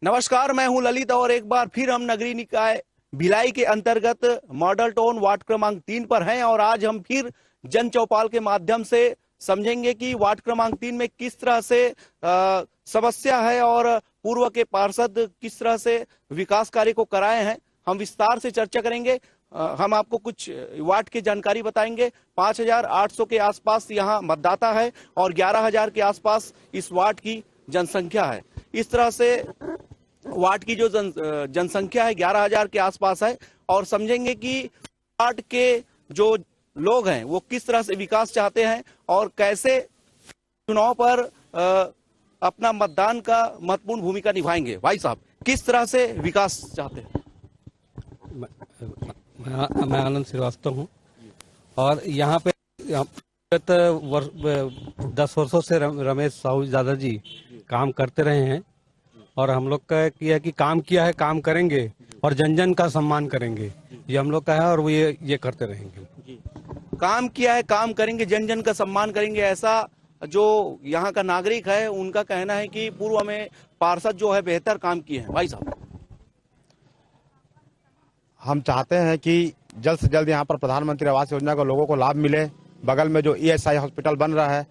नमस्कार, मैं हूं ललित और एक बार फिर हम नगरीय निकाय भिलाई के अंतर्गत मॉडल टाउन वार्ड क्रमांक 3 पर हैं और आज हम फिर जन चौपाल के माध्यम से समझेंगे कि वार्ड क्रमांक 3 में किस तरह से समस्या है और पूर्व के पार्षद किस तरह से विकास कार्य को कराए हैं। हम विस्तार से चर्चा करेंगे। हम आपको कुछ वार्ड की जानकारी बताएंगे। 5,800 के आसपास यहाँ मतदाता है और 11,000 के आसपास इस वार्ड की जनसंख्या है। इस तरह से वार्ड की जो जनसंख्या है 11,000 के आसपास है और समझेंगे कि वार्ड के जो लोग हैं वो किस तरह से विकास चाहते हैं और कैसे चुनाव पर अपना मतदान का महत्वपूर्ण भूमिका निभाएंगे। भाई साहब, किस तरह से विकास चाहते हैं? मैं आनंद श्रीवास्तव हूँ और यहाँ पे 10 वर्षों से रमेश साहू दादा जी काम करते रहे हैं और हम लोग का किया कि काम किया है, काम करेंगे और जन जन का सम्मान करेंगे, ये हम लोग का है और वो ये करते रहेंगे। काम किया है, काम करेंगे, जन जन का सम्मान करेंगे, ऐसा जो यहाँ का नागरिक है उनका कहना है कि पूर्व में पार्षद जो है बेहतर काम किए हैं। भाई साहब, हम चाहते हैं कि जल्द से जल्द यहाँ पर प्रधानमंत्री आवास योजना को लोगों को लाभ मिले। बगल में जो ESI हॉस्पिटल बन रहा है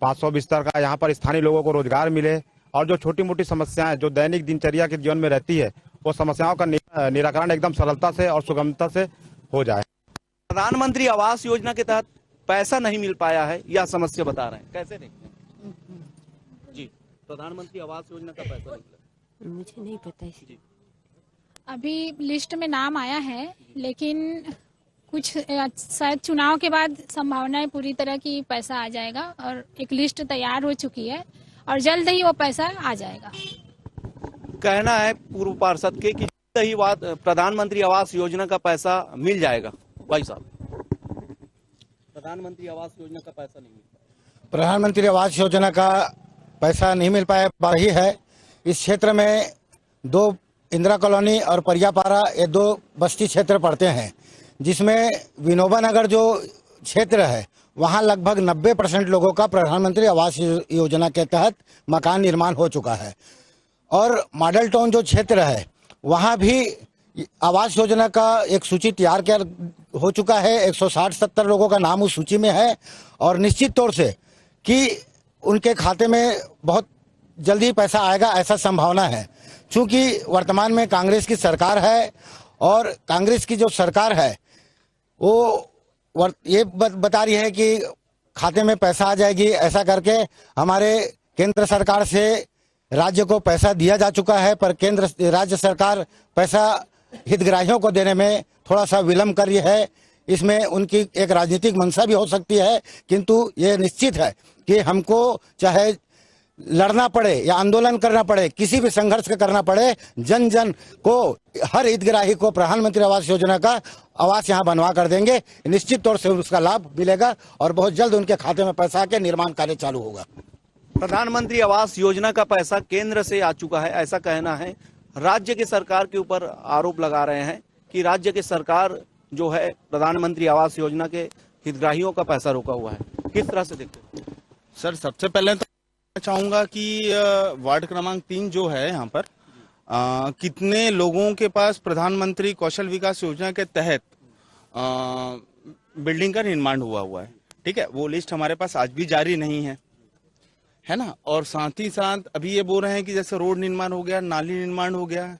500 बिस्तर का, यहाँ पर स्थानीय लोगों को रोजगार मिले और जो छोटी मोटी समस्याएं जो दैनिक दिनचर्या के जीवन में रहती है वो समस्याओं का निराकरण एकदम सरलता से और सुगमता से हो जाए। प्रधानमंत्री आवास योजना के तहत पैसा नहीं मिल पाया है, यह समस्या बता रहे हैं, कैसे देखते हैं? जी, प्रधानमंत्री आवास योजना का पैसा नहीं मिला। मुझे नहीं पता है। अभी लिस्ट में नाम आया है लेकिन कुछ शायद चुनाव के बाद संभावना है पूरी तरह की पैसा आ जाएगा और एक लिस्ट तैयार हो चुकी है और जल्द ही वो पैसा आ जाएगा। कहना है पूर्व पार्षद के कि जल्द ही प्रधानमंत्री आवास योजना का पैसा मिल जाएगा। भाई साहब, प्रधानमंत्री आवास योजना का पैसा नहीं मिल पाया। प्रधानमंत्री आवास योजना का पैसा नहीं मिल पाया रही है। इस क्षेत्र में 2 इंदिरा कॉलोनी और परियापारा ये 2 बस्ती क्षेत्र पड़ते हैं, जिसमें विनोबा नगर जो क्षेत्र है वहाँ लगभग 90% लोगों का प्रधानमंत्री आवास योजना के तहत मकान निर्माण हो चुका है। और मॉडल टाउन जो क्षेत्र है वहाँ भी आवास योजना का एक सूची तैयार किया हो चुका है। 160-70 लोगों का नाम उस सूची में है और निश्चित तौर से कि उनके खाते में बहुत जल्दी पैसा आएगा ऐसा संभावना है। चूँकि वर्तमान में कांग्रेस की सरकार है और कांग्रेस की जो सरकार है वो ये बता रही है कि खाते में पैसा आ जाएगी, ऐसा करके हमारे केंद्र सरकार से राज्य को पैसा दिया जा चुका है, पर राज्य सरकार पैसा हितग्राहियों को देने में थोड़ा सा विलम्ब कर रही है। इसमें उनकी एक राजनीतिक मंशा भी हो सकती है, किंतु ये निश्चित है कि हमको चाहे लड़ना पड़े या आंदोलन करना पड़े, किसी भी संघर्ष करना पड़े, जन जन को, हर हितग्राही को प्रधानमंत्री आवास योजना का आवास यहाँ बनवा कर देंगे। निश्चित तौर से उसका लाभ मिलेगा और बहुत जल्द उनके खाते में पैसा आके निर्माण कार्य चालू होगा। प्रधानमंत्री आवास योजना का पैसा केंद्र से आ चुका है, ऐसा कहना है। राज्य की सरकार के ऊपर आरोप लगा रहे हैं कि राज्य की सरकार जो है प्रधानमंत्री आवास योजना के हितग्राहियों का पैसा रोका हुआ है। किस तरह से देखते हैं? सर, सबसे पहले तो चाहूंगा कि वार्ड क्रमांक 3 जो है यहाँ पर कितने लोगों के पास प्रधानमंत्री कौशल विकास योजना के तहत बिल्डिंग का निर्माण हुआ है। ठीक है, वो लिस्ट हमारे पास आज भी जारी नहीं है ना। और साथ ही साथ अभी ये बोल रहे हैं कि जैसे रोड निर्माण हो गया, नाली निर्माण हो गया।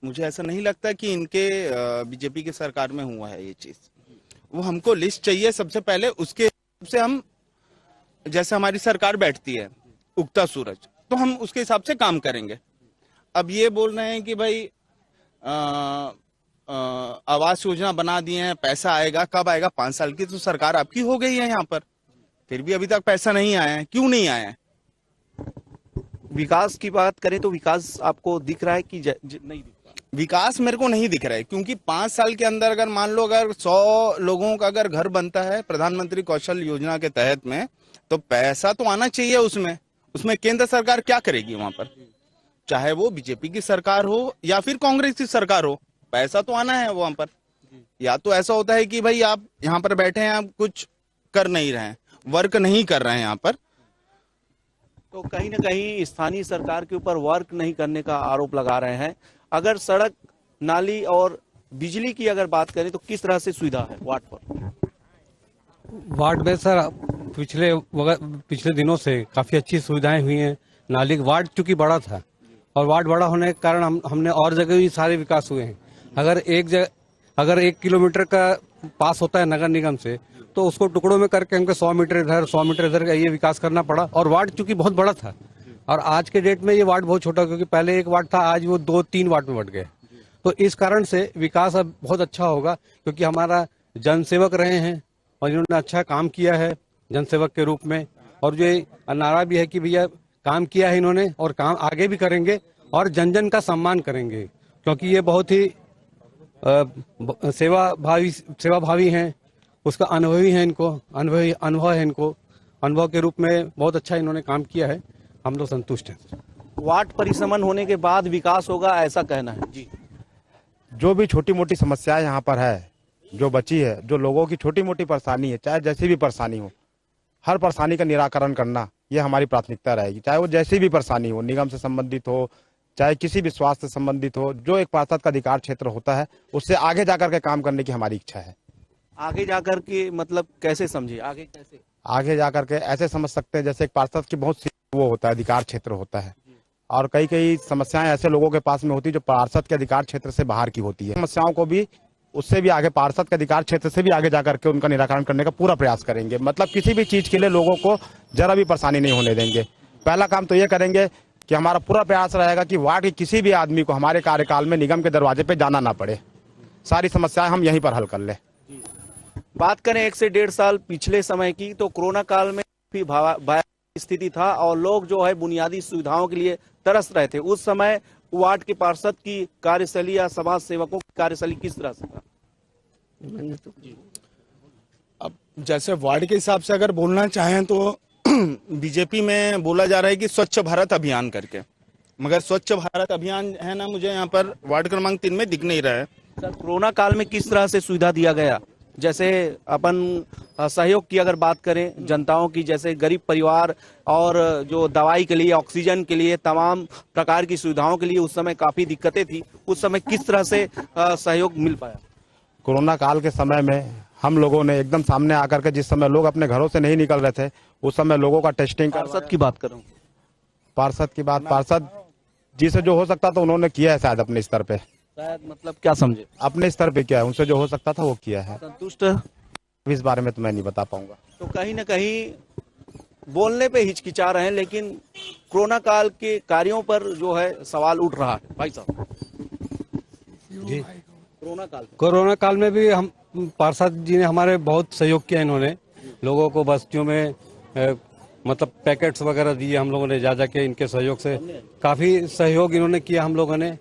मुझे ऐसा नहीं लगता कि इनके बीजेपी की सरकार में हुआ है ये चीज। वो हमको लिस्ट चाहिए सबसे पहले, उसके हिसाब से हम, जैसे हमारी सरकार बैठती है उगता सूरज, तो हम उसके हिसाब से काम करेंगे। अब ये बोल रहे हैं कि भाई आवास योजना बना दिए हैं, पैसा आएगा, कब आएगा? 5 साल की तो सरकार आपकी हो गई है यहाँ पर, फिर भी अभी तक पैसा नहीं आया है। क्यों नहीं आया है? विकास की बात करें तो विकास आपको दिख रहा है कि नहीं दिख रहा? विकास मेरे को नहीं दिख रहा है, क्योंकि 5 साल के अंदर अगर मान लो अगर 100 लोगों का अगर घर बनता है प्रधानमंत्री कौशल योजना के तहत में, तो पैसा तो आना चाहिए उसमें केंद्र सरकार क्या करेगी वहां पर? चाहे वो बीजेपी की सरकार हो या फिर कांग्रेस की सरकार हो, पैसा तो आना है वहां पर। या तो ऐसा होता है कि भाई आप यहाँ पर बैठे हैं, आप कुछ कर नहीं रहे हैं, वर्क नहीं कर रहे हैं यहाँ पर, तो कहीं ना कहीं स्थानीय सरकार के ऊपर वर्क नहीं करने का आरोप लगा रहे हैं। अगर सड़क, नाली और बिजली की अगर बात करें तो किस तरह से सुविधा है वार्ड पर? वार्ड में सर पिछले दिनों से काफी अच्छी सुविधाएं हुई हैं। नाली वार्ड चूंकि बड़ा था और वार्ड बड़ा होने के कारण हमने और जगह भी सारे विकास हुए हैं। अगर 1 किलोमीटर का पास होता है नगर निगम से तो उसको टुकड़ों में करके हमको 100 मीटर इधर 100 मीटर इधर का ये विकास करना पड़ा। और वार्ड चूंकि बहुत बड़ा था और आज के डेट में ये वार्ड बहुत छोटा, क्योंकि पहले 1 वार्ड था, आज वो 2-3 वार्ड में बढ़ गए। तो इस कारण से विकास अब बहुत अच्छा होगा, क्योंकि हमारा जनसेवक रहे हैं और इन्होंने अच्छा काम किया है जनसेवक के रूप में। और जो नारा भी है कि भैया काम किया है इन्होंने और काम आगे भी करेंगे और जन जन का सम्मान करेंगे, क्योंकि ये बहुत ही सेवा भावी हैं, उसका अनुभवी है, इनको अनुभव है, इनको अनुभव के रूप में बहुत अच्छा इन्होंने काम किया है। हम लोग संतुष्ट हैं। वार्ड परिसमन होने के बाद विकास होगा, ऐसा कहना है जी। जो भी छोटी मोटी समस्याएं यहाँ पर है, जो बची है, जो लोगों की छोटी मोटी परेशानी है, चाहे जैसी भी परेशानी हो, हर परेशानी का निराकरण करना ये हमारी प्राथमिकता रहेगी। चाहे वो जैसी भी परेशानी हो, निगम से संबंधित हो, चाहे किसी भी स्वास्थ्य से संबंधित हो, जो एक पार्षद का अधिकार क्षेत्र होता है उससे आगे जाकर के काम करने की हमारी इच्छा है। आगे जाकर के मतलब कैसे समझे? आगे कैसे? आगे जाकर के ऐसे समझ सकते हैं जैसे एक पार्षद की बहुत सी वो होता है, अधिकार क्षेत्र होता है, और कई समस्याएं ऐसे लोगों के पास में होती है जो पार्षद के अधिकार क्षेत्र से बाहर की होती है। समस्याओं को भी उससे भी आगे, पार्षद के अधिकार क्षेत्र से भी आगे जाकर के उनका निराकरण करने का पूरा प्रयास करेंगे। मतलब किसी भी चीज के लिए लोगों को जरा भी परेशानी नहीं होने देंगे। पहला काम तो ये करेंगे कि हमारा पूरा प्रयास रहेगा कि वार्ड के किसी भी आदमी को हमारे कार्यकाल में निगम के दरवाजे पे जाना ना पड़े, सारी समस्याएं हम यहीं पर हल कर ले। बात करें 1 से 1.5 साल पिछले समय की, तो कोरोना काल में भी भयावह स्थिति था और लोग जो है बुनियादी सुविधाओं के लिए तरस रहे थे। उस समय वार्ड के पार्षद की कार्यशैली या समाज सेवकों की कार्यशैली किस तरह से था? अब जैसे वार्ड के हिसाब से अगर बोलना चाहें तो बीजेपी में बोला जा रहा है कि स्वच्छ भारत अभियान करके, मगर स्वच्छ भारत अभियान है ना, मुझे यहाँ पर वार्ड क्रमांक 3 में दिख नहीं रहा है। सर, कोरोना काल में किस तरह से सुविधा दिया गया? जैसे अपन सहयोग की अगर बात करें जनताओं की, जैसे गरीब परिवार और जो दवाई के लिए, ऑक्सीजन के लिए, तमाम प्रकार की सुविधाओं के लिए उस समय काफी दिक्कतें थी, उस समय किस तरह से सहयोग मिल पाया? कोरोना काल के समय में हम लोगों ने एकदम सामने आकर के, जिस समय लोग अपने घरों से नहीं निकल रहे थे, उस समय लोगों का टेस्टिंग। पार्षद की बात कर रहा हूँ। पार्षद की बात, पार्षद जी से जो हो सकता था उन्होंने किया है शायद अपने स्तर पे। शायद मतलब क्या समझे? अपने स्तर पे किया है, उनसे जो हो सकता था वो किया है। संतुष्ट? इस बारे में तो मैं नहीं बता पाऊंगा। तो कहीं ना कहीं बोलने पे हिचकिचा रहे हैं, लेकिन कोरोना काल के कार्यों पर जो है सवाल उठ रहा है। भाई साहब जी, कोरोना काल में भी हम पार्षद जी ने हमारे बहुत सहयोग किया। इन्होंने लोगों को बस्तियों में मतलब पैकेट्स वगैरह दिए हम लोगों ने, जा के इनके सहयोग से काफी सहयोग इन्होंने किया। हम लोगों ने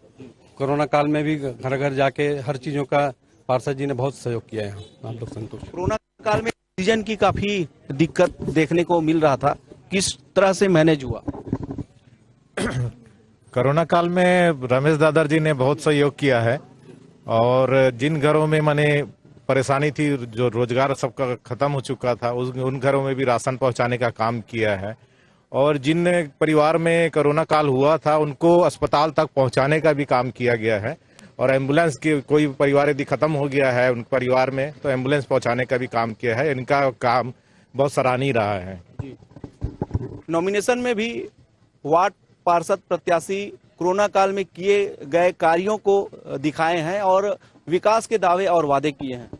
कोरोना काल में भी घर घर जाके हर चीजों का पार्षद जी ने बहुत सहयोग किया है। हम लोग संतुष्ट। कोरोना काल में ऑक्सीजन की काफी दिक्कत देखने को मिल रहा था, किस तरह से मैनेज हुआ? कोरोना काल में रमेश दादा जी ने बहुत सहयोग किया है और जिन घरों में माने परेशानी थी, जो रोजगार सबका खत्म हो चुका था, उन घरों में भी राशन पहुंचाने का काम किया है। और जिन परिवार में कोरोना काल हुआ था उनको अस्पताल तक पहुंचाने का भी काम किया गया है। और एम्बुलेंस की, कोई परिवार यदि खत्म हो गया है उन परिवार में, तो एम्बुलेंस पहुंचाने का भी काम किया है। इनका काम बहुत सराहनीय रहा है। नॉमिनेशन में भी वार्ड पार्षद प्रत्याशी कोरोना काल में किए गए कार्यों को दिखाए हैं और विकास के दावे और वादे किए हैं।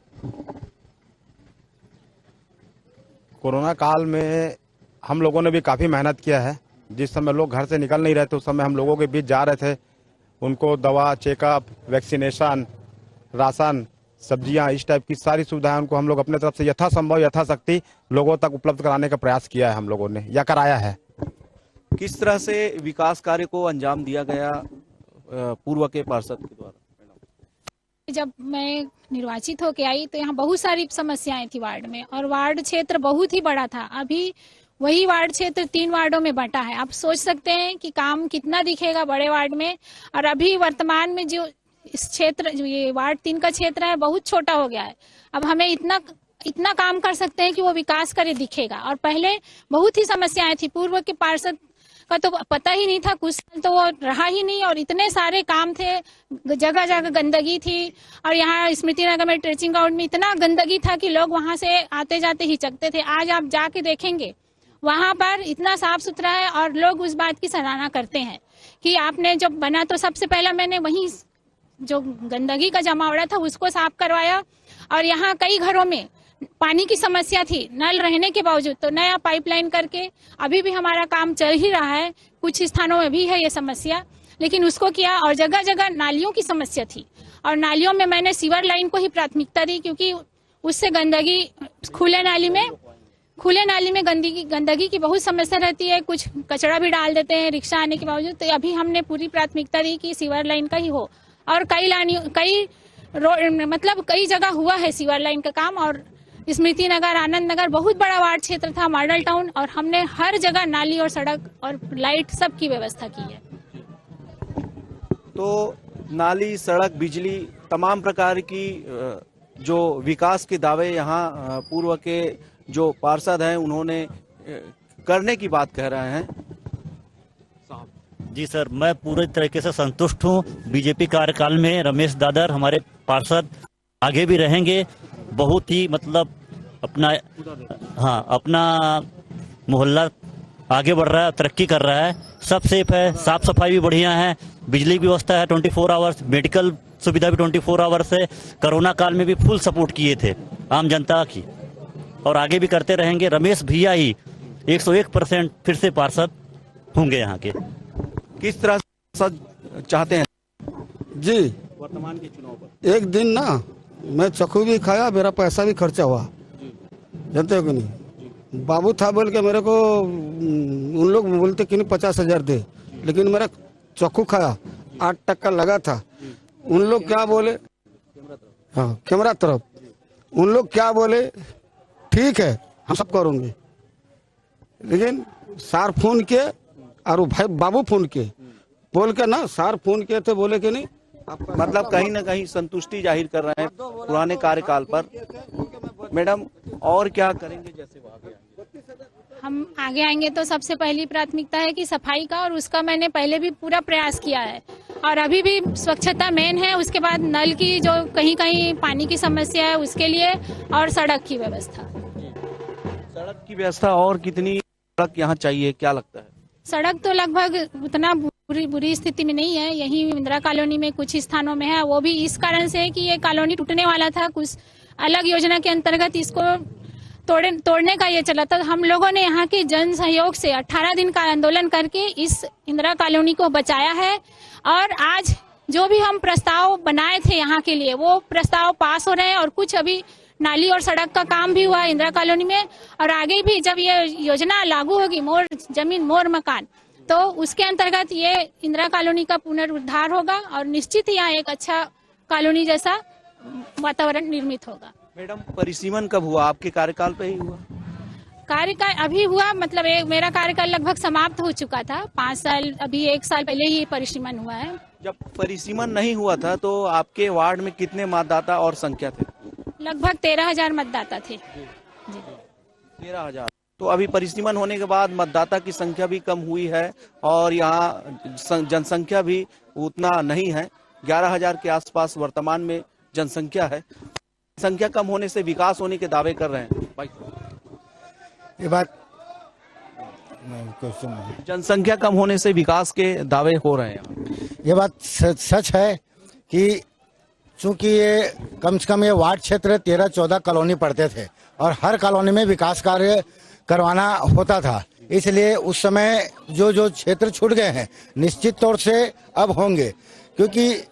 कोरोना काल में हम लोगों ने भी काफी मेहनत किया है। जिस समय लोग घर से निकल नहीं रहे थे उस समय हम लोगों के बीच जा रहे थे, उनको दवा, चेकअप, वैक्सीनेशन, राशन, सब्जियां, इस टाइप की सारी सुविधाएं उनको हम लोग अपने तरफ से यथासंभव यथाशक्ति लोगों तक उपलब्ध कराने का प्रयास किया है हम लोगों ने, या कराया है। किस तरह से विकास कार्य को अंजाम दिया गया पूर्व के पार्षद के द्वारा? जब मैं निर्वाचित होके आई तो यहाँ बहुत सारी समस्याएं थी वार्ड में, और वार्ड क्षेत्र बहुत ही बड़ा था। अभी वही वार्ड क्षेत्र 3 वार्डों में बंटा है। आप सोच सकते हैं कि काम कितना दिखेगा बड़े वार्ड में। और अभी वर्तमान में जो इस क्षेत्र, जो ये वार्ड 3 का क्षेत्र है, बहुत छोटा हो गया है। अब हमें इतना काम कर सकते हैं कि वो विकास करे दिखेगा। और पहले बहुत ही समस्याएं थी। पूर्व के पार्षद का तो पता ही नहीं था, कुछ साल तो वो रहा ही नहीं और इतने सारे काम थे, जगह जगह गंदगी थी। और यहाँ स्मृति नगर में ट्रेचिंग ग्राउंड में इतना गंदगी था कि लोग वहां से आते जाते हिचकते थे। आज आप जाके देखेंगे वहां पर इतना साफ सुथरा है और लोग उस बात की सराहना करते हैं कि आपने जब बना तो सबसे पहला मैंने वहीं जो गंदगी का जमावड़ा था उसको साफ करवाया। और यहाँ कई घरों में पानी की समस्या थी, नल रहने के बावजूद तो नया पाइपलाइन करके अभी भी हमारा काम चल ही रहा है। कुछ स्थानों में भी है ये समस्या, लेकिन उसको किया। और जगह जगह नालियों की समस्या थी और नालियों में मैंने सीवर लाइन को ही प्राथमिकता दी, क्योंकि उससे गंदगी खुले नाली में गंदगी की बहुत समस्या रहती है। कुछ कचरा भी डाल देते हैं रिक्शा आने के बावजूद, तो अभी हमने पूरी प्राथमिकता दी कि सीवर लाइन का ही हो। और कई जगह हुआ है सीवर लाइन का काम। और स्मृति नगर, आनंद नगर बहुत बड़ा वार्ड क्षेत्र था, मॉडल टाउन, और हमने हर जगह नाली और सड़क और लाइट सब की व्यवस्था की है। तो नाली, सड़क, बिजली, तमाम प्रकार की जो विकास के दावे यहाँ पूर्व के जो पार्षद हैं उन्होंने करने की बात कह रहे हैं। जी सर, मैं पूरी तरीके से संतुष्ट हूँ। बीजेपी कार्यकाल में रमेश दादर हमारे पार्षद आगे भी रहेंगे। बहुत ही मतलब अपना मोहल्ला आगे बढ़ रहा है, तरक्की कर रहा है, सब सेफ है, साफ सफाई भी बढ़िया है, बिजली की व्यवस्था है 24 आवर्स, मेडिकल सुविधा भी 24 आवर्स है। कोरोना काल में भी फुल सपोर्ट किए थे आम जनता की और आगे भी करते रहेंगे। रमेश भैया ही 101% फिर से पार्षद होंगे यहाँ के। किस तरह चाहते हैं जी? वर्तमान के चुनाव पर एक दिन ना मैं चक्कू भी खाया, मेरा पैसा भी खर्चा हुआ, जानते हो कि नहीं। बाबू था बोल के मेरे को उन लोग बोलते कि नहीं 50,000 दे, लेकिन मेरा चक्कू खाया, 8 टक्का लगा था। उन लोग क्या बोले, हाँ कैमरा तरफ, उन लोग क्या बोले, ठीक है हम सब करेंगे, लेकिन सार फोन किए और वो भाई बाबू फोन किए, बोल के ना सार फोन किए थे, बोले कि नहीं मतलब कहीं ना कहीं संतुष्टि जाहिर कर रहे हैं पुराने कार्यकाल पर। मैडम और क्या करेंगे जैसे वो आगे आएंगे? हम आगे आएंगे तो सबसे पहली प्राथमिकता है कि सफाई का, और उसका मैंने पहले भी पूरा प्रयास किया है और अभी भी स्वच्छता मेन है। उसके बाद नल की जो कहीं कहीं पानी की समस्या है उसके लिए, और सड़क की व्यवस्था। सड़क की व्यवस्था और कितनी सड़क यहाँ चाहिए, क्या लगता है? सड़क तो लगभग उतना बुरी स्थिति में नहीं है, यही इंदिरा कॉलोनी में कुछ स्थानों में है। वो भी इस कारण से है कि ये कॉलोनी टूटने वाला था, कुछ अलग योजना के अंतर्गत इसको तोड़ने का ये चला था। हम लोगों ने यहाँ के जन सहयोग से 18 दिन का आंदोलन करके इस इंदिरा कॉलोनी को बचाया है। और आज जो भी हम प्रस्ताव बनाए थे यहाँ के लिए, वो प्रस्ताव पास हो रहे हैं और कुछ अभी नाली और सड़क का काम भी हुआ है इंदिरा कॉलोनी में। और आगे भी जब ये योजना लागू होगी, मोर जमीन मोर मकान, तो उसके अंतर्गत ये इंदिरा कॉलोनी का पुनरुद्धार होगा और निश्चित ही यहाँ एक अच्छा कॉलोनी जैसा वातावरण निर्मित होगा। मैडम, परिसीमन कब हुआ? आपके कार्यकाल पे ही हुआ? कार्यकाल अभी हुआ, मतलब मेरा कार्यकाल लगभग समाप्त हो चुका था, 5 साल, अभी 1 साल पहले ही परिसीमन हुआ है। जब परिसीमन नहीं हुआ था तो आपके वार्ड में कितने मतदाता और संख्या थे? लगभग 13,000 मतदाता थे जी। 13,000। तो अभी परिसीमन होने के बाद मतदाता की संख्या भी कम हुई है और यहाँ जनसंख्या भी उतना नहीं है। 11,000 के आसपास वर्तमान में जनसंख्या है। संख्या कम होने से विकास होने के दावे कर रहे हैं भाई। ये बात जनसंख्या कम होने से विकास के दावे हो रहे हैं। ये बात सच है कि चूंकि ये कम से कम ये वार्ड क्षेत्र 13-14 कॉलोनी पड़ते थे और हर कॉलोनी में विकास कार्य करवाना होता था, इसलिए उस समय जो क्षेत्र छूट गए हैं निश्चित तौर से अब होंगे, क्योंकि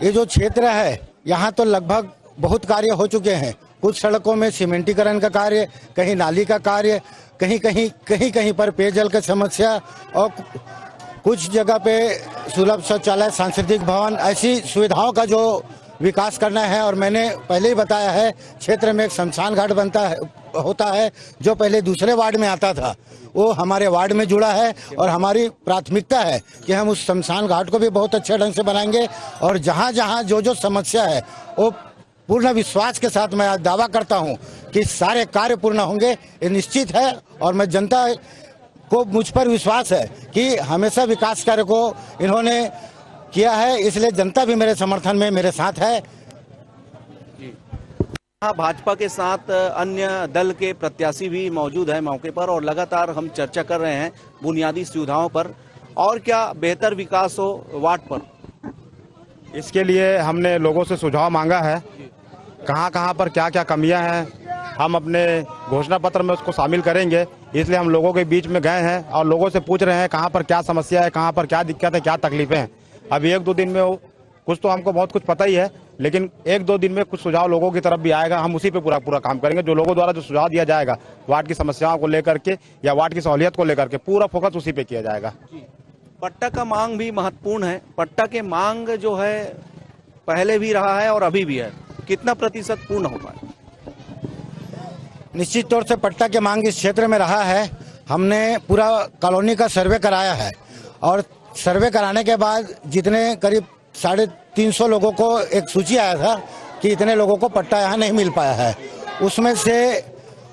ये जो क्षेत्र है यहाँ तो लगभग बहुत कार्य हो चुके हैं। कुछ सड़कों में सीमेंटीकरण का कार्य, कहीं नाली का कार्य, कहीं पर पेयजल की समस्या, और कुछ जगह पे सुलभ शौचालय, सांस्कृतिक भवन, ऐसी सुविधाओं का जो विकास करना है। और मैंने पहले ही बताया है, क्षेत्र में एक शमशान घाट होता है जो पहले दूसरे वार्ड में आता था, वो हमारे वार्ड में जुड़ा है और हमारी प्राथमिकता है कि हम उस शमशान घाट को भी बहुत अच्छे ढंग से बनाएंगे। और जहाँ जहाँ जो समस्या है वो पूर्ण विश्वास के साथ मैं आज दावा करता हूँ कि सारे कार्य पूर्ण होंगे, ये निश्चित है। और मैं जनता को मुझ पर विश्वास है कि हमेशा विकास कार्य को इन्होंने किया है, इसलिए जनता भी मेरे समर्थन में मेरे साथ है। भाजपा के साथ अन्य दल के प्रत्याशी भी मौजूद हैं मौके पर और लगातार हम चर्चा कर रहे हैं बुनियादी सुविधाओं पर और क्या बेहतर विकास हो वार्ड पर। इसके लिए हमने लोगों से सुझाव मांगा है, कहाँ कहाँ पर क्या क्या कमियां हैं, हम अपने घोषणा पत्र में उसको शामिल करेंगे। इसलिए हम लोगों के बीच में गए हैं और लोगों से पूछ रहे हैं कहाँ पर क्या समस्या है, कहाँ पर क्या दिक्कत है, क्या तकलीफें हैं। अभी 1-2 दिन में कुछ तो हमको बहुत कुछ पता ही है, लेकिन 1-2 दिन में कुछ सुझाव लोगों की तरफ भी आएगा। हम उसी पे पूरा काम करेंगे। जो लोगों द्वारा जो सुझाव दिया जाएगा वार्ड की समस्याओं को लेकर के या वार्ड की सहूलियत को लेकर के, पूरा फोकस उसी पे किया जाएगा। पट्टा का मांग भी महत्वपूर्ण है। पट्टा के मांग जो है पहले भी रहा है और अभी भी है, कितना प्रतिशत पूर्ण हो पाए? निश्चित तौर से पट्टा की मांग इस क्षेत्र में रहा है। हमने पूरा कॉलोनी का सर्वे कराया है और सर्वे कराने के बाद जितने करीब 350 लोगों को एक सूची आया था कि इतने लोगों को पट्टा यहाँ नहीं मिल पाया है, उसमें से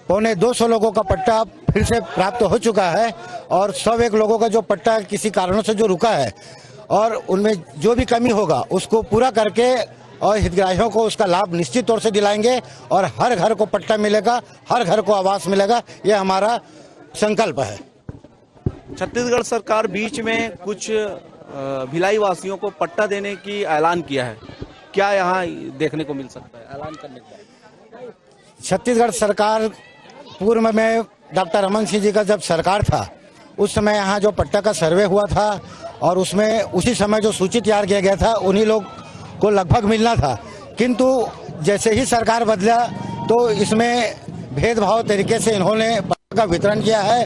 250 लोगों का पट्टा फिर से प्राप्त हो चुका है और 101 लोगों का जो पट्टा किसी कारणों से जो रुका है और उनमें जो भी कमी होगा उसको पूरा करके और हितग्राहियों को उसका लाभ निश्चित तौर से दिलाएंगे और हर घर को पट्टा मिलेगा, हर घर को आवास मिलेगा, ये हमारा संकल्प है। छत्तीसगढ़ सरकार बीच में कुछ भिलाई वासियों को पट्टा देने की ऐलान किया है, क्या यहाँ देखने को मिल सकता है ऐलान करने के बाद? छत्तीसगढ़ सरकार पूर्व में डॉक्टर रमन सिंह जी का जब सरकार था उस समय यहाँ जो पट्टा का सर्वे हुआ था और उसमें उसी समय जो सूची तैयार किया गया था उन्हीं लोग को लगभग मिलना था, किंतु जैसे ही सरकार बदला तो इसमें भेदभाव तरीके से इन्होंने पट्टा का वितरण किया है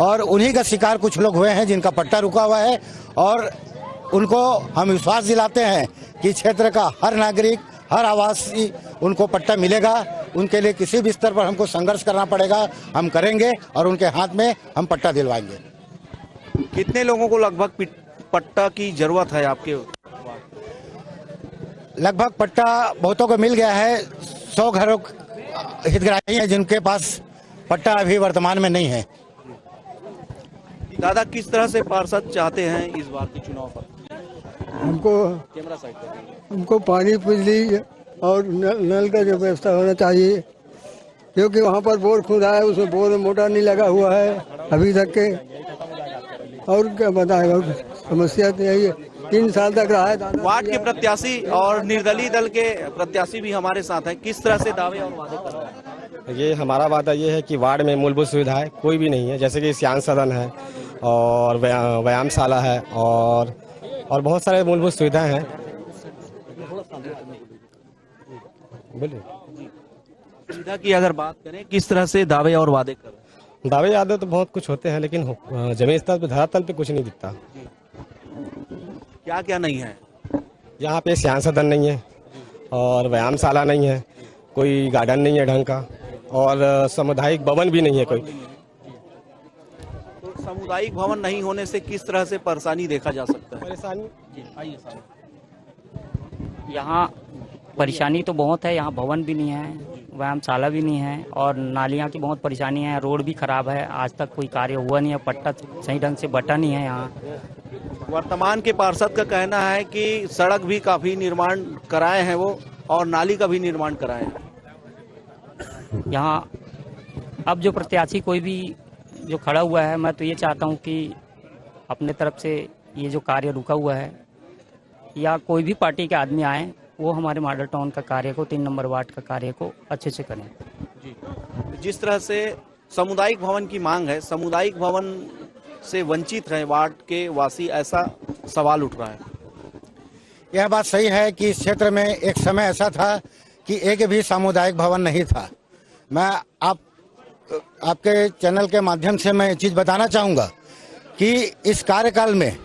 और उन्हीं का शिकार कुछ लोग हुए हैं जिनका पट्टा रुका हुआ है। और उनको हम विश्वास दिलाते हैं कि क्षेत्र का हर नागरिक, हर आवासी उनको पट्टा मिलेगा। उनके लिए किसी भी स्तर पर हमको संघर्ष करना पड़ेगा, हम करेंगे और उनके हाथ में हम पट्टा दिलवाएंगे। कितने लोगों को लगभग पट्टा की जरूरत है आपके? लगभग पट्टा बहुतों को मिल गया है। 100 घरों हितग्राही हैं जिनके पास पट्टा अभी वर्तमान में नहीं है। दादा, किस तरह से पार्षद चाहते हैं इस बार के चुनाव पर? हमको कैमरा साइड पर। हमको पानी, बिजली और नल का जो व्यवस्था होना चाहिए, क्योंकि वहाँ पर बोर खुदा है, उसमें बोर मोटर नहीं लगा हुआ है अभी तक के। और क्या बताएगा, समस्या तो यही है, 3 साल तक रहा है। वार्ड के प्रत्याशी और निर्दलीय दल के प्रत्याशी भी हमारे साथ हैं, किस तरह से दावे और वादे कर रहे हैं? ये हमारा वादा ये है कि वार्ड में मूलभूत सुविधाएं कोई भी नहीं है, जैसे कि श्याम सदन है और व्यायामशाला है और बहुत सारे मूलभूत सुविधाएं हैं। बोलिए। सुविधा की अगर बात करें, किस तरह से दावे और वादे कर रहे हैं? दावे यादें तो बहुत कुछ होते हैं, लेकिन जमीन स्तर पे, धरातल पे कुछ नहीं दिखता। क्या क्या नहीं है? यहाँ पे श्याम सदन नहीं है और व्यायामशाला नहीं है, कोई गार्डन नहीं है ढंग का और सामुदायिक भवन भी नहीं है कोई। तो सामुदायिक भवन नहीं होने से किस तरह से परेशानी देखा जा सकता है? परेशानी यहाँ परेशानी तो बहुत है, यहाँ भवन भी नहीं है, व्यायामशाला भी नहीं है और नालियाँ की बहुत परेशानी है, रोड भी खराब है, आज तक कोई कार्य हुआ नहीं है, पट्टा सही ढंग से बटा नहीं है यहाँ। वर्तमान के पार्षद का कहना है कि सड़क भी काफी निर्माण कराए हैं वो और नाली का भी निर्माण कराए हैं। यहाँ अब जो प्रत्याशी कोई भी जो खड़ा हुआ है, मैं तो ये चाहता हूँ कि अपने तरफ से ये जो कार्य रुका हुआ है या कोई भी पार्टी के आदमी आए, वो हमारे मॉडल टाउन का कार्य को, 3 नंबर वार्ड का कार्य को अच्छे से करें। जी, जिस तरह से सामुदायिक भवन की मांग है, सामुदायिक भवन से वंचित है वार्ड के वासी, ऐसा सवाल उठ रहा है। यह बात सही है कि इस क्षेत्र में एक समय ऐसा था कि एक भी सामुदायिक भवन नहीं था। मैं आपके चैनल के माध्यम से मैं ये चीज़ बताना चाहूँगा कि इस कार्यकाल में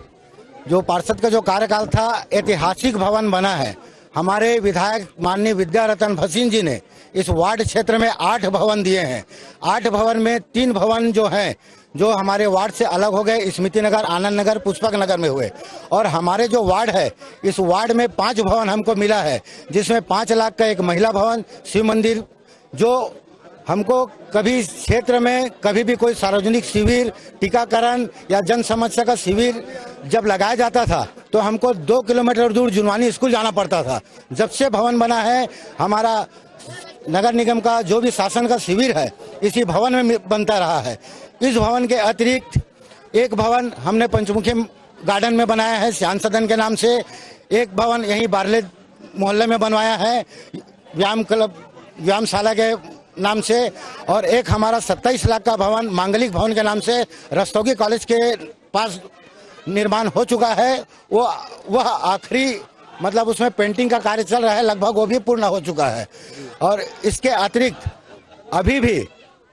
जो पार्षद का जो कार्यकाल था, ऐतिहासिक भवन बना है। हमारे विधायक माननीय विद्यारतन भसीन जी ने इस वार्ड क्षेत्र में 8 भवन दिए हैं। 8 भवन में 3 भवन जो हैं जो हमारे वार्ड से अलग हो गए, स्मृति नगर, आनंद नगर, पुष्पक नगर में हुए। और हमारे जो वार्ड है, इस वार्ड में 5 भवन हमको मिला है, जिसमें 5 लाख का एक महिला भवन, शिव मंदिर जो हमको कभी क्षेत्र में कभी भी कोई सार्वजनिक शिविर, टीकाकरण या जन समस्या का शिविर जब लगाया जाता था तो हमको 2 किलोमीटर दूर जुनवानी स्कूल जाना पड़ता था। जब से भवन बना है, हमारा नगर निगम का जो भी शासन का शिविर है इसी भवन में बनता रहा है। इस भवन के अतिरिक्त एक भवन हमने पंचमुखी गार्डन में बनाया है श्याम सदन के नाम से, एक भवन यहीं बारले मोहल्ले में बनवाया है व्यायाम क्लब व्यायामशाला के नाम से, और एक हमारा 27 लाख का भवन मांगलिक भवन के नाम से रस्तोगी कॉलेज के पास निर्माण हो चुका है। वह आखिरी मतलब उसमें पेंटिंग का कार्य चल रहा है, लगभग वो भी पूर्ण हो चुका है। और इसके अतिरिक्त अभी भी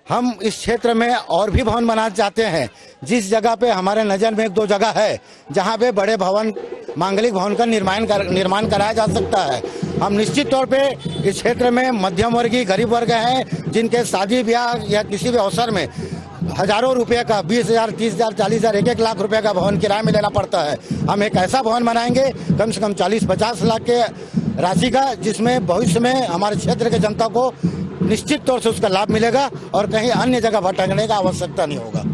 हम इस क्षेत्र में और भी भवन बनाना चाहते हैं। जिस जगह पे हमारे नज़र में 1-2 जगह है जहां पे बड़े भवन मांगलिक भवन का निर्माण कराया जा सकता है। हम निश्चित तौर पे इस क्षेत्र में मध्यम वर्गीय गरीब वर्ग हैं जिनके शादी ब्याह या किसी भी अवसर में हजारों रुपए का 20,000, 30,000, 40,000, 1-1 लाख रुपए का भवन किराए में लेना पड़ता है। हम एक ऐसा भवन बनाएंगे कम से कम 40-50 लाख के राशि का, जिसमें भविष्य में हमारे क्षेत्र के जनता को निश्चित तौर से उसका लाभ मिलेगा और कहीं अन्य जगह भटकने का आवश्यकता नहीं होगा।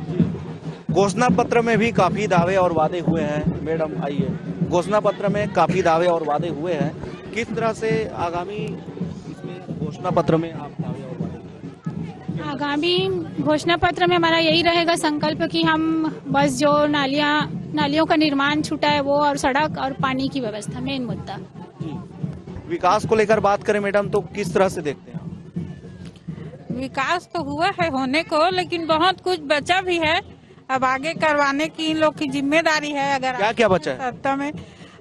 घोषणा पत्र में भी काफी दावे और वादे हुए हैं। मैडम आइए, घोषणा पत्र में काफी दावे और वादे हुए हैं, किस तरह से आगामी इसमें घोषणा पत्र में आप दावे और वादे? आगामी घोषणा पत्र में हमारा यही रहेगा संकल्प कि हम बस जो नालियों का निर्माण छूटा है वो, और सड़क और पानी की व्यवस्था मेन मुद्दा। विकास को लेकर बात करें मैडम तो किस तरह से देखते हैं? विकास तो हुआ है होने को, लेकिन बहुत कुछ बचा भी है। अब आगे करवाने की इन लोग की जिम्मेदारी है। अगर क्या क्या बचा है सत्ता में?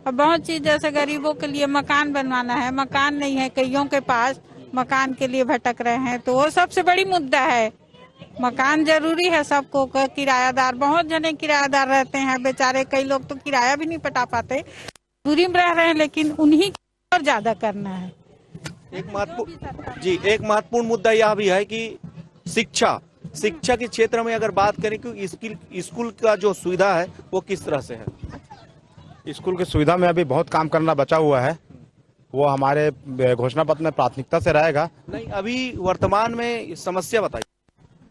अब बहुत चीज, जैसे गरीबों के लिए मकान बनवाना है, मकान नहीं है कईयों के पास, मकान के लिए भटक रहे हैं, तो वो सबसे बड़ी मुद्दा है। मकान जरूरी है सबको। किरायादार, बहुत जने किरायादार रहते हैं बेचारे, कई लोग तो किराया भी नहीं पटा पाते, दूरी में रह रहे हैं, लेकिन उन्हीं को और ज्यादा करना है। एक महत्वपूर्ण मुद्दा यह भी है कि शिक्षा के क्षेत्र में अगर बात करें कि स्कूल का जो सुविधा है वो किस तरह से है? स्कूल की सुविधा में अभी बहुत काम करना बचा हुआ है, वो हमारे घोषणा पत्र में प्राथमिकता से रहेगा। नहीं, अभी वर्तमान में समस्या बताइए।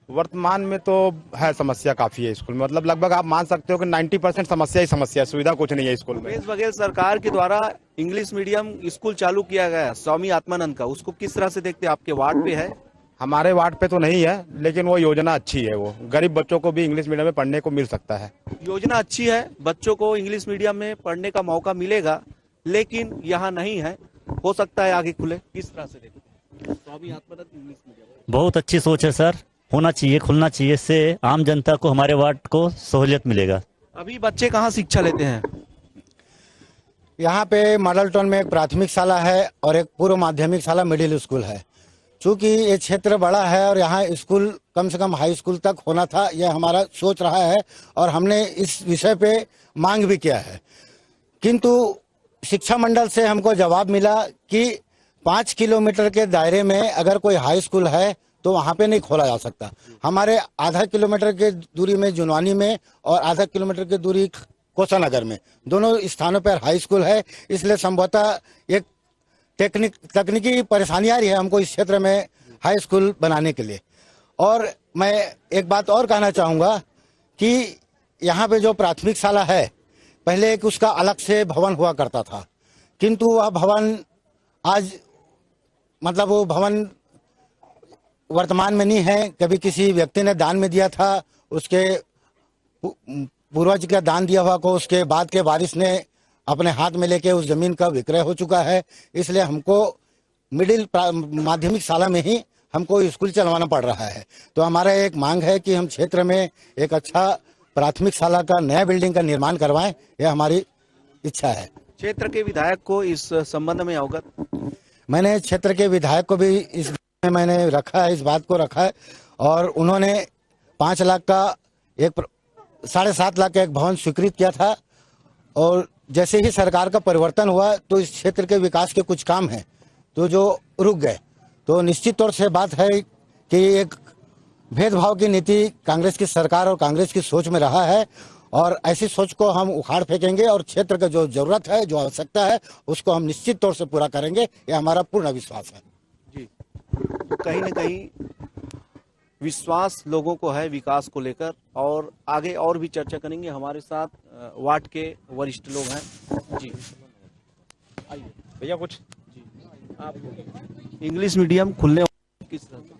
वर्तमान में तो है समस्या काफी है स्कूल में, मतलब लगभग आप मान सकते हो कि 90% समस्या ही समस्या है, सुविधा कुछ नहीं है स्कूल में। भूपेश बघेल सरकार के द्वारा इंग्लिश मीडियम स्कूल चालू किया गया है स्वामी आत्मानंद का, उसको किस तरह से देखते हैं? आपके वार्ड पे है? हमारे वार्ड पे तो नहीं है, लेकिन वो योजना अच्छी है। वो गरीब बच्चों को भी इंग्लिश मीडियम में पढ़ने को मिल सकता है। योजना अच्छी है, बच्चों को इंग्लिश मीडियम में पढ़ने का मौका मिलेगा, लेकिन यहाँ नहीं है, हो सकता है आगे खुले। किस तरह से देखते हैं स्वामी आत्मानंद इंग्लिश मीडियम? बहुत अच्छी सोच है सर, होना चाहिए, खुलना चाहिए, इससे आम जनता को, हमारे वार्ड को सहूलियत मिलेगा। अभी बच्चे कहाँ शिक्षा लेते हैं? यहाँ पे मॉडल टाउन में एक प्राथमिक शाला है और एक पूर्व माध्यमिक शाला मिडिल स्कूल है। चूंकि ये क्षेत्र बड़ा है और यहाँ स्कूल कम से कम हाई स्कूल तक होना था, यह हमारा सोच रहा है और हमने इस विषय पे मांग भी किया है, किंतु शिक्षा मंडल से हमको जवाब मिला कि 5 किलोमीटर के दायरे में अगर कोई हाई स्कूल है तो वहाँ पे नहीं खोला जा सकता। हमारे आधा किलोमीटर के दूरी में जुनवानी में और आधा किलोमीटर की दूरी कोसानगर में, दोनों स्थानों पर हाई स्कूल है, इसलिए संभवतः एक तकनीकी परेशानी आ रही है हमको इस क्षेत्र में हाई स्कूल बनाने के लिए। और मैं एक बात और कहना चाहूँगा कि यहाँ पे जो प्राथमिक शाला है, पहले एक उसका अलग से भवन हुआ करता था, किंतु वह भवन आज मतलब वो भवन वर्तमान में नहीं है। कभी किसी व्यक्ति ने दान में दिया था, उसके पूर्वज का दान दिया हुआ को उसके बाद के वारिस ने अपने हाथ में लेके उस जमीन का विक्रय हो चुका है, इसलिए हमको मिडिल माध्यमिक शाला में ही हमको स्कूल चलवाना पड़ रहा है। तो हमारा एक मांग है कि हम क्षेत्र में एक अच्छा प्राथमिक शाला का नया बिल्डिंग का निर्माण करवाएं, यह हमारी इच्छा है। क्षेत्र के विधायक को इस संबंध में अवगत? मैंने क्षेत्र के विधायक को भी इस में मैंने रखा है, इस बात को रखा है, और उन्होंने 5 लाख का 7.5 लाख का एक भवन स्वीकृत किया था। और जैसे ही सरकार का परिवर्तन हुआ तो इस क्षेत्र के विकास के कुछ काम हैं तो जो रुक गए। तो निश्चित तौर से बात है कि एक भेदभाव की नीति कांग्रेस की सरकार और कांग्रेस की सोच में रहा है, और ऐसी सोच को हम उखाड़ फेंकेंगे और क्षेत्र का जो जरूरत है, जो आवश्यकता है, उसको हम निश्चित तौर से पूरा करेंगे, यह हमारा पूर्ण विश्वास है। जी, कहीं न कहीं विश्वास लोगों को है विकास को लेकर, और आगे और भी चर्चा करेंगे। हमारे साथ वार्ड के वरिष्ठ लोग हैं। जी आइए भैया, कुछ आप इंग्लिश मीडियम खुलने किस तरह से?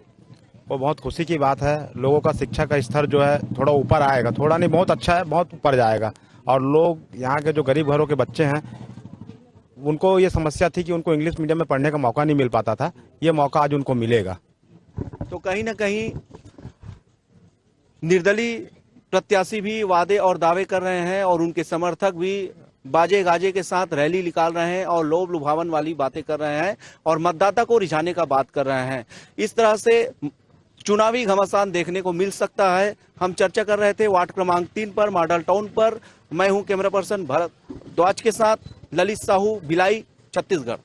वो बहुत खुशी की बात है। लोगों का शिक्षा का स्तर जो है थोड़ा ऊपर आएगा, थोड़ा नहीं बहुत अच्छा है, बहुत ऊपर जाएगा। और लोग यहाँ के जो गरीब घरों के बच्चे हैं उनको ये समस्या थी कि उनको इंग्लिश मीडियम में पढ़ने का मौका नहीं मिल पाता था, ये मौका आज उनको मिलेगा। तो कहीं ना कहीं निर्दलीय प्रत्याशी भी वादे और दावे कर रहे हैं और उनके समर्थक भी बाजे गाजे के साथ रैली निकाल रहे हैं और लोभ लुभावन वाली बातें कर रहे हैं और मतदाता को रिझाने का बात कर रहे हैं। इस तरह से चुनावी घमासान देखने को मिल सकता है। हम चर्चा कर रहे थे वार्ड क्रमांक 3 पर, मॉडल टाउन पर। मैं हूं कैमरा पर्सन भरत द्वाज के साथ ललित साहू, भिलाई, छत्तीसगढ़।